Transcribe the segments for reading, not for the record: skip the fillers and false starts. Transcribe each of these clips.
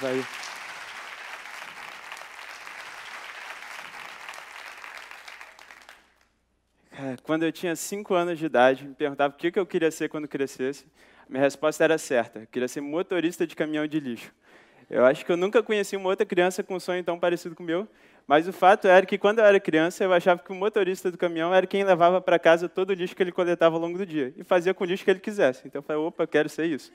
Vai. Quando eu tinha 5 anos de idade, me perguntava o que eu queria ser quando crescesse. Minha resposta era certa. Eu queria ser motorista de caminhão de lixo. Eu acho que eu nunca conheci uma outra criança com um sonho tão parecido com o meu, mas o fato era que, quando eu era criança, eu achava que o motorista do caminhão era quem levava para casa todo o lixo que ele coletava ao longo do dia, e fazia com o lixo que ele quisesse. Então eu falei, opa, eu quero ser isso.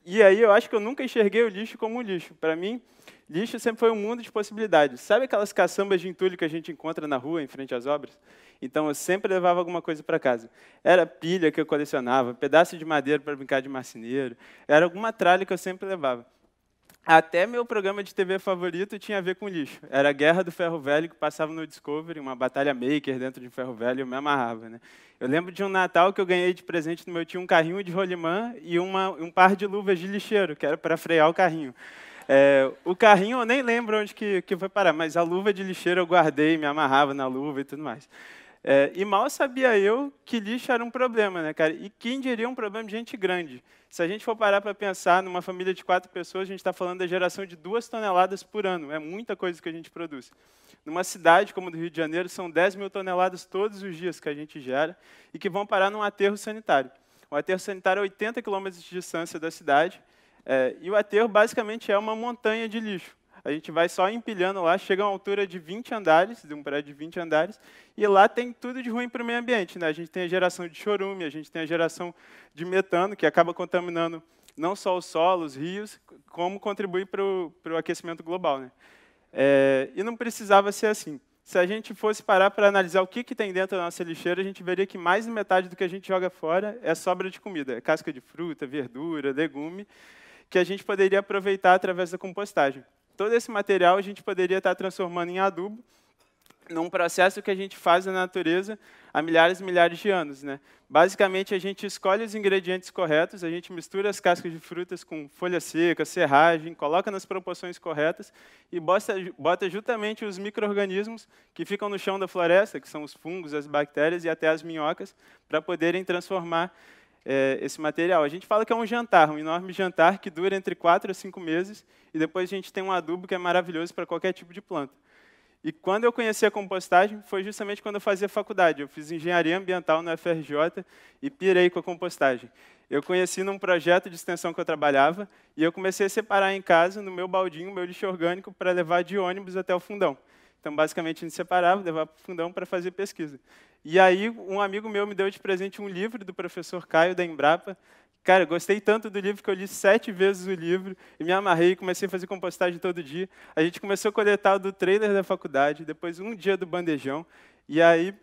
E aí eu acho que eu nunca enxerguei o lixo como um lixo. Para mim, lixo sempre foi um mundo de possibilidades. Sabe aquelas caçambas de entulho que a gente encontra na rua, em frente às obras? Então, eu sempre levava alguma coisa para casa. Era pilha que eu colecionava, pedaço de madeira para brincar de marceneiro, era alguma tralha que eu sempre levava. Até meu programa de TV favorito tinha a ver com lixo. Era a Guerra do Ferro Velho, que passava no Discovery, uma batalha maker dentro de um ferro velho, e eu me amarrava. Né? Eu lembro de um Natal que eu ganhei de presente do meu tio um carrinho de rolimã e um par de luvas de lixeiro, que era para frear o carrinho. O carrinho eu nem lembro onde que foi parar, mas a luva de lixeiro eu guardei, me amarrava na luva e tudo mais. E mal sabia eu que lixo era um problema, né, cara? E quem diria um problema de gente grande? Se a gente for parar para pensar numa família de 4 pessoas, a gente está falando da geração de 2 toneladas por ano. É muita coisa que a gente produz. Numa cidade como a do Rio de Janeiro, são 10 mil toneladas todos os dias que a gente gera e que vão parar num aterro sanitário. O aterro sanitário é 80 quilômetros de distância da cidade, e o aterro basicamente é uma montanha de lixo. A gente vai só empilhando lá, chega a uma altura de 20 andares, de um prédio de 20 andares, e lá tem tudo de ruim para o meio ambiente. Né? A gente tem a geração de chorume, a gente tem a geração de metano, que acaba contaminando não só o solo, os rios, como contribui para o aquecimento global. Né? E não precisava ser assim. Se a gente fosse parar para analisar o que tem dentro da nossa lixeira, a gente veria que mais de metade do que a gente joga fora é sobra de comida, é casca de fruta, verdura, legume, que a gente poderia aproveitar através da compostagem. Todo esse material a gente poderia estar transformando em adubo, num processo que a gente faz na natureza há milhares e milhares de anos. Né? Basicamente, a gente escolhe os ingredientes corretos, a gente mistura as cascas de frutas com folha seca, serragem, coloca nas proporções corretas e bota justamente os micro-organismos que ficam no chão da floresta, que são os fungos, as bactérias e até as minhocas, para poderem transformar esse material. A gente fala que é um jantar, um enorme jantar que dura entre 4 a 5 meses, e depois a gente tem um adubo que é maravilhoso para qualquer tipo de planta. E quando eu conheci a compostagem, foi justamente quando eu fazia faculdade. Eu fiz engenharia ambiental no FRJ e pirei com a compostagem. Eu conheci num projeto de extensão que eu trabalhava, e eu comecei a separar em casa, no meu baldinho, o meu lixo orgânico, para levar de ônibus até o fundão. Então, basicamente, a gente separava, levava para o fundão para fazer pesquisa. E aí, um amigo meu me deu de presente um livro do professor Caio, da Embrapa. Cara, eu gostei tanto do livro que eu li 7 vezes o livro, e me amarrei, comecei a fazer compostagem todo dia. A gente começou a coletar do trailer da faculdade, depois um dia do bandejão, e aí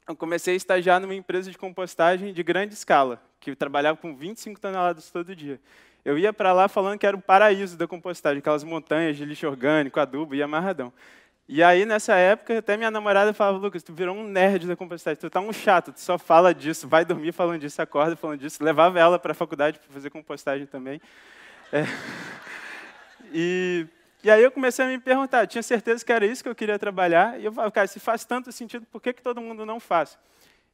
eu comecei a estagiar numa empresa de compostagem de grande escala, que trabalhava com 25 toneladas todo dia. Eu ia para lá falando que era o paraíso da compostagem, aquelas montanhas de lixo orgânico, adubo, ia amarradão. E aí, nessa época, até minha namorada falava, Lucas, tu virou um nerd da compostagem, tu tá um chato, tu só fala disso, vai dormir falando disso, acorda falando disso. Levava ela para a faculdade para fazer compostagem também. E aí eu comecei a me perguntar, eu tinha certeza que era isso que eu queria trabalhar, e eu falava, cara, se faz tanto sentido, por que todo mundo não faz?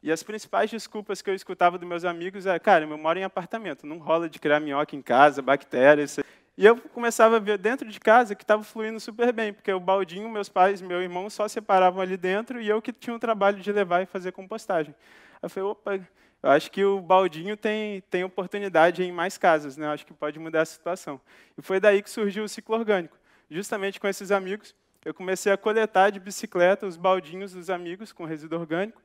E as principais desculpas que eu escutava dos meus amigos eram, cara, eu moro em apartamento, não rola de criar minhoca em casa, bactérias. E eu começava a ver dentro de casa que estava fluindo super bem, porque o baldinho, meus pais, meu irmão só separavam ali dentro e eu que tinha o trabalho de levar e fazer compostagem. Aí eu falei, opa, eu acho que o baldinho tem oportunidade em mais casas, né? Eu acho que pode mudar a situação. E foi daí que surgiu o ciclo orgânico. Justamente com esses amigos, eu comecei a coletar de bicicleta os baldinhos dos amigos com resíduo orgânico,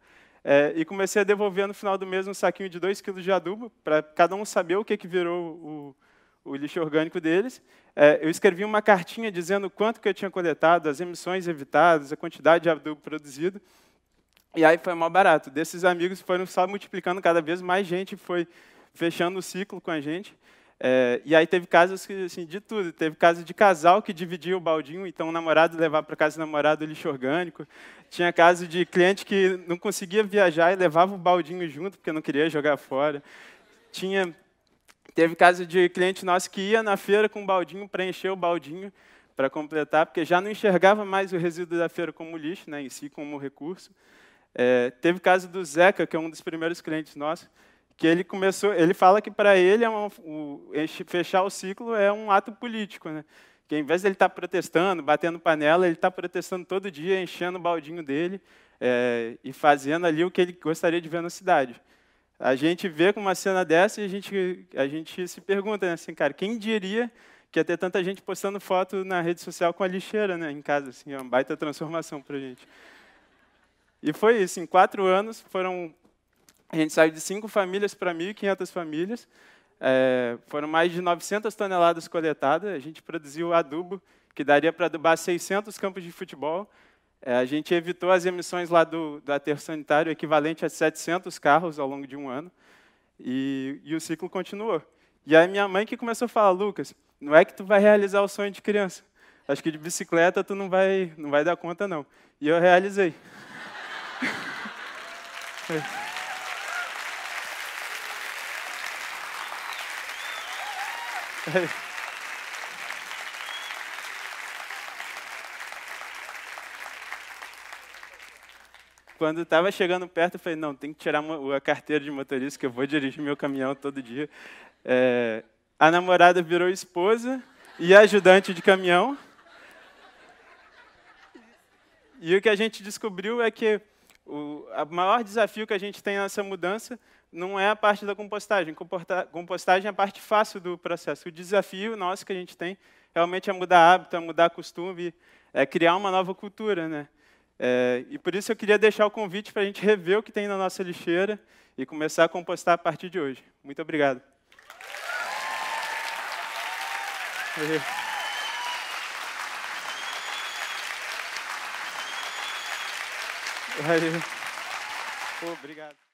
e comecei a devolver no final do mês um saquinho de 2 quilos de adubo, para cada um saber o que virou o lixo orgânico deles. Eu escrevi uma cartinha dizendo quanto que eu tinha coletado, as emissões evitadas, a quantidade de adubo produzido, e aí foi mal barato. Desses amigos foram só multiplicando, cada vez mais gente foi fechando o ciclo com a gente. E aí teve casos assim, de tudo. Teve caso de casal que dividia o baldinho, então o namorado levava para casa do namorado o lixo orgânico. Tinha caso de cliente que não conseguia viajar e levava o baldinho junto, porque não queria jogar fora. Teve caso de cliente nosso que ia na feira com o baldinho, preencher o baldinho para completar, porque já não enxergava mais o resíduo da feira como lixo, né, em si como recurso. Teve caso do Zeca, que é um dos primeiros clientes nossos, que ele fala que para ele fechar o ciclo é um ato político, né? Que ao invés de ele estar protestando, batendo panela, ele está protestando todo dia, enchendo o baldinho dele e fazendo ali o que ele gostaria de ver na cidade. A gente vê com uma cena dessa e a gente se pergunta, né, assim, cara, quem diria que ia ter tanta gente postando foto na rede social com a lixeira, né, em casa, assim, é uma baita transformação para a gente. E foi isso, em 4 anos, a gente saiu de 5 famílias para 1.500 famílias, foram mais de 900 toneladas coletadas, a gente produziu adubo, que daria para adubar 600 campos de futebol, a gente evitou as emissões lá do aterro sanitário, equivalente a 700 carros ao longo de um ano, e o ciclo continuou. E aí minha mãe que começou a falar, Lucas, não é que tu vai realizar o sonho de criança, acho que de bicicleta tu não vai dar conta, não. E eu realizei. Quando estava chegando perto, eu falei, não, tem que tirar a carteira de motorista, que eu vou dirigir meu caminhão todo dia. A namorada virou esposa e ajudante de caminhão. E o que a gente descobriu é que o maior desafio que a gente tem nessa mudança não é a parte da compostagem. Compostagem é a parte fácil do processo. O desafio nosso que a gente tem realmente é mudar hábito, é mudar costume, é criar uma nova cultura, né? E por isso eu queria deixar o convite para a gente rever o que tem na nossa lixeira e começar a compostar a partir de hoje. Muito obrigado. Valeu. Obrigado.